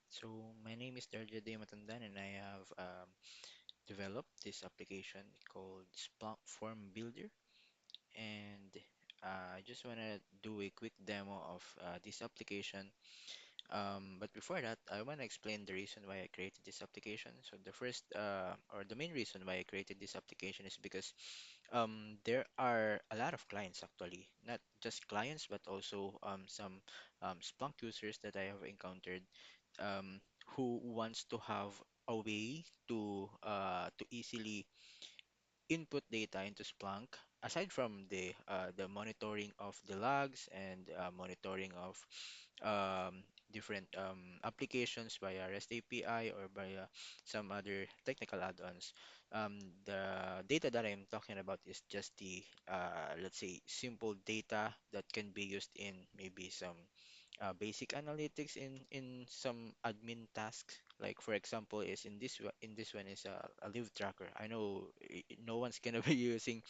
So my name is Darja De Matandan, and I have developed this application called Splunk Form Builder. And I just want to do a quick demo of this application. But before that, I want to explain the reason why I created this application. So the first, or the main reason why I created this application is because there are a lot of clients actually, not just clients, but also some Splunk users that I have encountered um, who wants to have a way to easily input data into Splunk, aside from the monitoring of the logs and monitoring of different applications via REST API or via some other technical add-ons. The data that I'm talking about is just the let's say simple data that can be used in maybe some basic analytics in some admin tasks. Like for example, is in this one is a live tracker. I know no one's gonna be using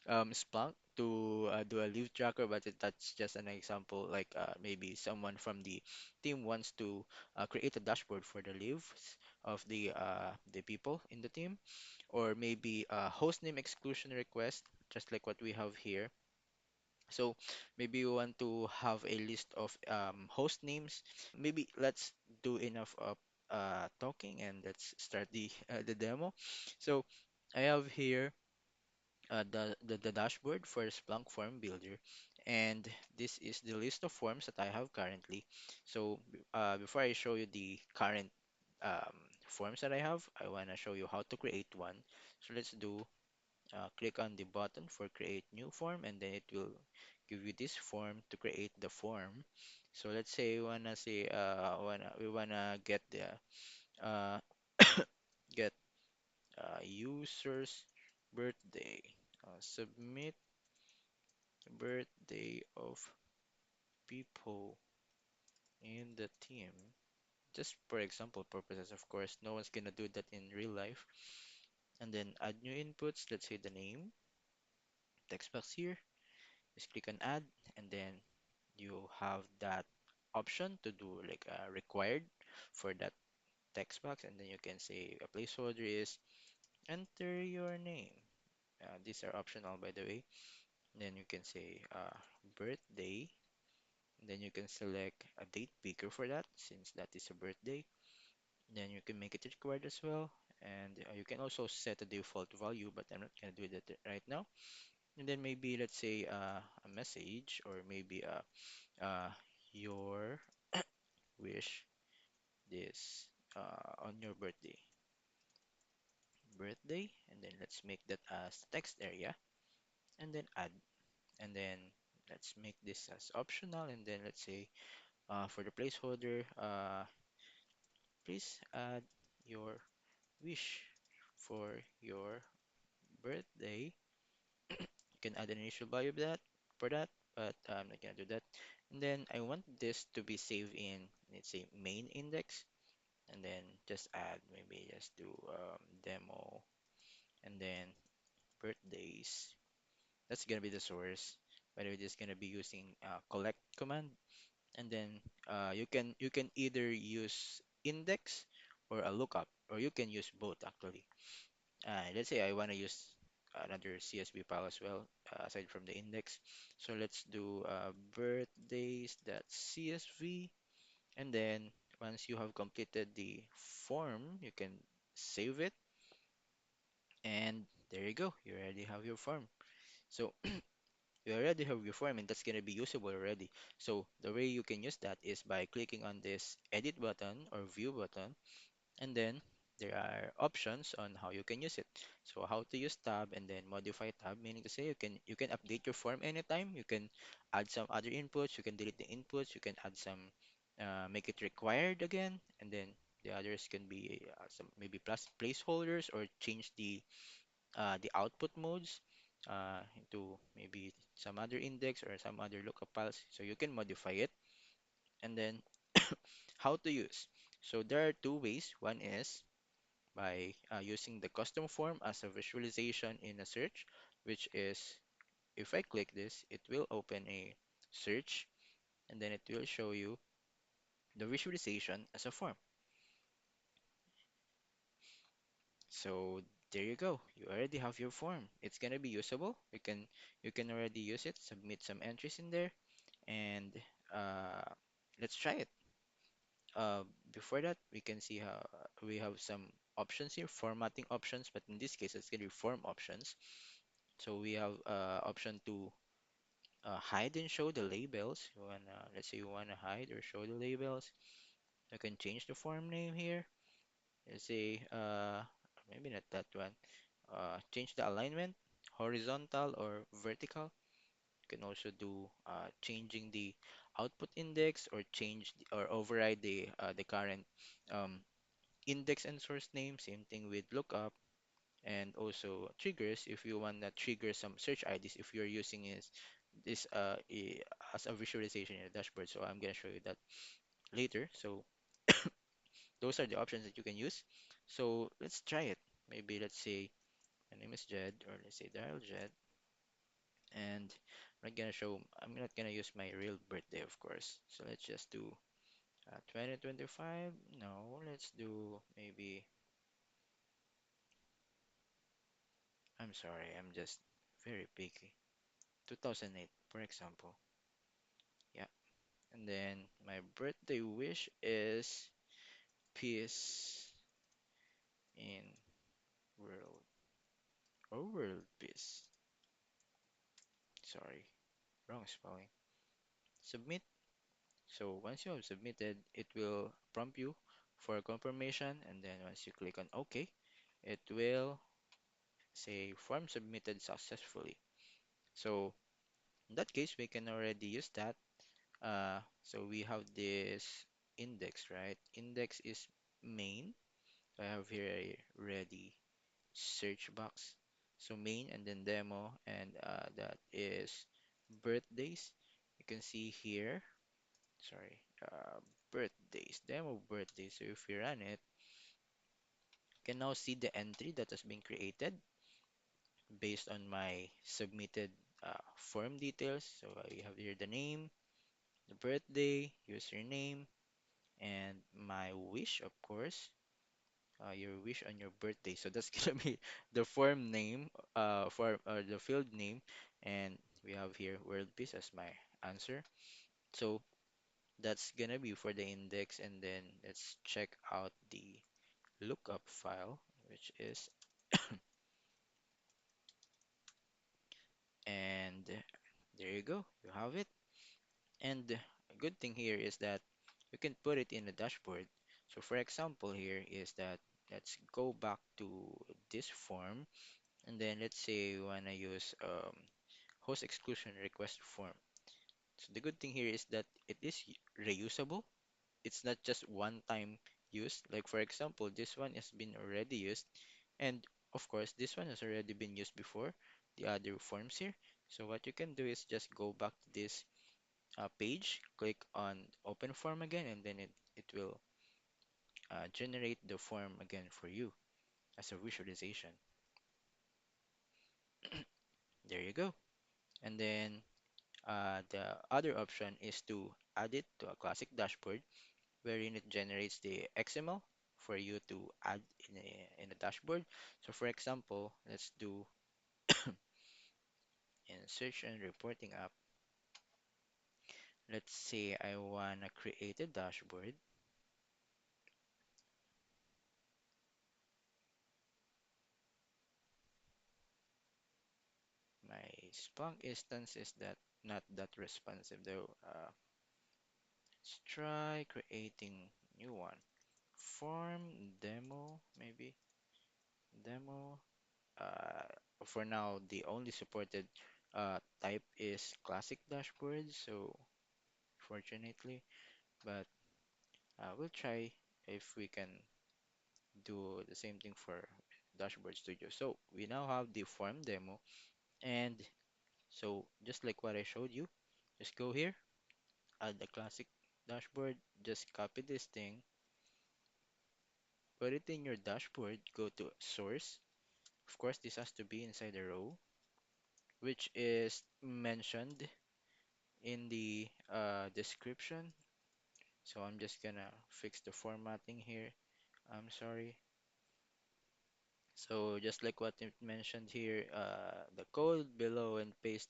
Splunk to do a leave tracker, but that's just an example. Like maybe someone from the team wants to create a dashboard for the leaves of the people in the team, or maybe a host name exclusion request, just like what we have here. So maybe you want to have a list of host names. Maybe let's do enough of talking and let's start the demo. So I have here the dashboard for Splunk Form Builder, and this is the list of forms that I have currently. So before I show you the current forms that I have, I want to show you how to create one. So let's do click on the button for create new form, and then it will give you this form to create the form. So let's say we wanna get the uh, get user's birthday. Submit birthday of people in the team. Just for example purposes, of course, no one's gonna do that in real life. And then add new inputs. Let's say the name, text box here. Just click on add, and then you have that option to do like required for that text box, and then you can say a placeholder is enter your name. These are optional, by the way. Then you can say birthday. Then you can select a date picker for that, since that is a birthday. Then you can make it required as well. And you can also set a default value, but I'm not gonna do that right now. And then maybe let's say a message, or maybe your wish this on your birthday, and then let's make that as text area, and then add, and then let's make this as optional, and then let's say for the placeholder, please add your wish for your birthday. You can add an initial value of that for that, but I'm not gonna do that. And then I want this to be saved in, let's say, main index, and then just add, maybe just do demo, and then birthdays. That's gonna be the source. But we're just gonna be using collect command, and then you can either use index or a lookup, or you can use both actually. Let's say I want to use another CSV file as well, aside from the index. So let's do birthdays.csv, and then once you have completed the form, you can save it, and there you go. You already have your form. So you already have your form, and that's going to be usable already. So the way you can use that is by clicking on this edit button or view button, and then there are options on how you can use it. So how to use tab and then modify tab, meaning to say you can update your form anytime. You can add some other inputs. You can delete the inputs. You can add some, make it required again, and then the others can be some maybe plus placeholders, or change the output modes into maybe some other index or some other lookup files. So you can modify it, and then how to use. So there are two ways. One is by using the custom form as a visualization in a search, which is if I click this, it will open a search, and then it will show you the visualization as a form. So there you go. You already have your form. It's gonna be usable. You can already use it, submit some entries in there, and uh, let's try it. Uh, Before that, we can see how we have some options here, formatting options, but in this case, it's gonna be form options. So we have option to hide and show the labels. Let's say you wanna hide or show the labels. You can change the form name here. Let's say maybe not that one. Change the alignment, horizontal or vertical. You can also do changing the output index or or override the current um, index and source name. Same thing with lookup and also triggers if you want to trigger some search IDs if you're using this as a visualization in a dashboard. So I'm gonna show you that later. So those are the options that you can use. So let's try it. Maybe let's say my name is Jed, or let's say Daryl Jed, and I'm not gonna use my real birthday, of course. So let's just do 2025. No, let's do maybe, I'm sorry, I'm just very picky. 2008, for example. Yeah. And then my birthday wish is peace in world or world peace. Sorry, wrong spelling. Submit. So once you have submitted, it will prompt you for confirmation, and then once you click on OK, it will say form submitted successfully. So in that case, we can already use that. So we have this index, right? Index is main. I have here a ready search box. So main and then demo, and that is birthdays. You can see here, sorry, birthdays, demo birthdays. So if you run it, you can now see the entry that has been created based on my submitted form details. So I have here the name, the birthday, username, and my wish, of course. Your wish on your birthday. So that's gonna be the form name, for the field name, and we have here world peace as my answer. So that's gonna be for the index, and then let's check out the lookup file, which is, and there you go, you have it. And a good thing here is that you can put it in the dashboard. So for example, here is that let's go back to this form, and then let's say we wanna use host exclusion request form. So the good thing here is that it is reusable. It's not just one time use. Like for example, this one has been already used, and of course this one has already been used before, the other forms here. So what you can do is just go back to this page, click on open form again, and then it will generate the form again for you as a visualization. There you go. And then the other option is to add it to a classic dashboard wherein it generates the XML for you to add in a dashboard. So for example, let's do in search and reporting app. Let's say I wanna create a dashboard. My Splunk instance is that not that responsive though. Let's try creating new one. Form demo, maybe demo. Uh, for now, the only supported type is classic dashboard, so fortunately, but we'll try if we can do the same thing for Dashboard Studio. So we now have the form demo, and so just like what I showed you, just go here, add the classic dashboard, just copy this thing, put it in your dashboard, go to source. Of course, this has to be inside the row, which is mentioned in the description. So I'm just gonna fix the formatting here. I'm sorry. So just like what it mentioned here, the code below and paste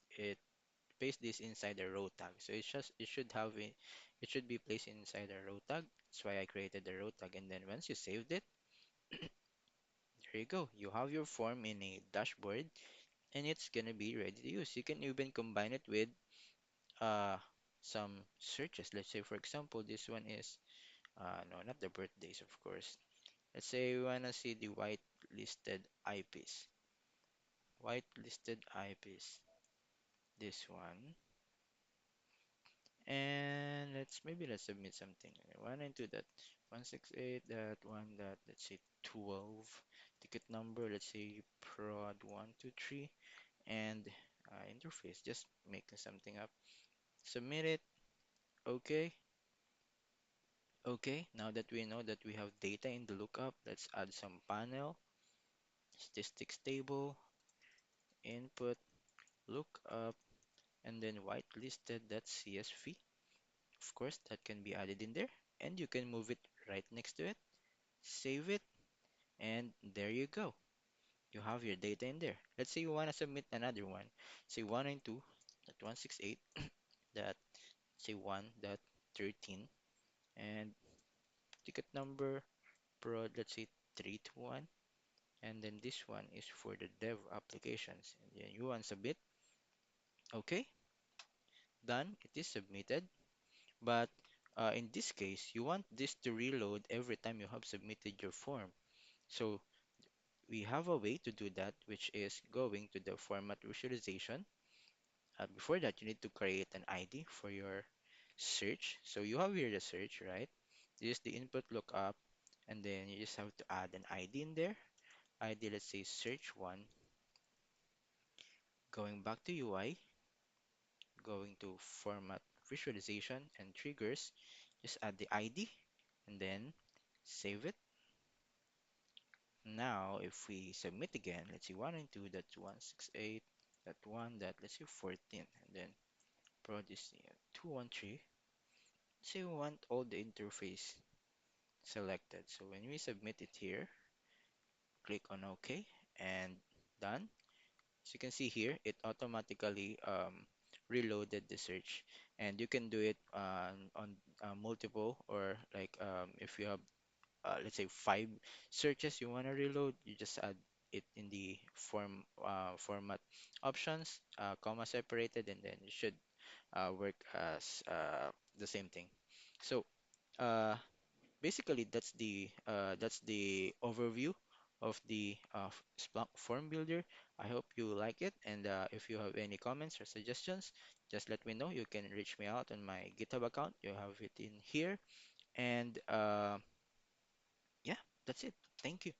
this inside the row tag. So it should have it should be placed inside the row tag. That's why I created the row tag. And then once you saved it, there you go. You have your form in a dashboard, and it's gonna be ready to use. You can even combine it with uh some searches. Let's say for example, this one is no, not the birthdays, of course. Let's say we wanna see the whitelisted IPs. Whitelisted IPs. This one. And let's submit something. 192 dot 168 dot 1 dot let's say 12 ticket number, let's say prod 123, and interface, just making something up. Submit it. Okay. Okay, now that we know that we have data in the lookup, let's add some panel, statistics table, input, lookup, and then whitelisted.csv. Of course, that can be added in there, and you can move it right next to it. Save it, and there you go. You have your data in there. Let's say you want to submit another one. Say 192.168 dot say 1.13, and ticket number prod, let's say 321, and then this one is for the dev applications. And then you want submit. Okay, done. It is submitted. But in this case, you want this to reload every time you have submitted your form. So we have a way to do that, which is going to the format visualization. Before that, you need to create an ID for your search. So you have here the search, right? This is the input lookup, and then you just have to add an ID in there. ID, let's say search one. Going back to UI, going to format visualization and triggers, just add the ID and then save it. Now, if we submit again, let's see 192.168.1. Let's say 14, and then produce 213. Say we want all the interface selected. So when we submit it here, click on OK and done. As you can see here, it automatically reloaded the search, and you can do it on multiple, or like if you have let's say five searches you want to reload, you just add it in the format options, comma separated, and then it should work as the same thing. So uh, basically that's the overview of the Splunk Form Builder. I hope you like it, and if you have any comments or suggestions, just let me know. You can reach me out on my GitHub account. You have it in here, and yeah, that's it. Thank you.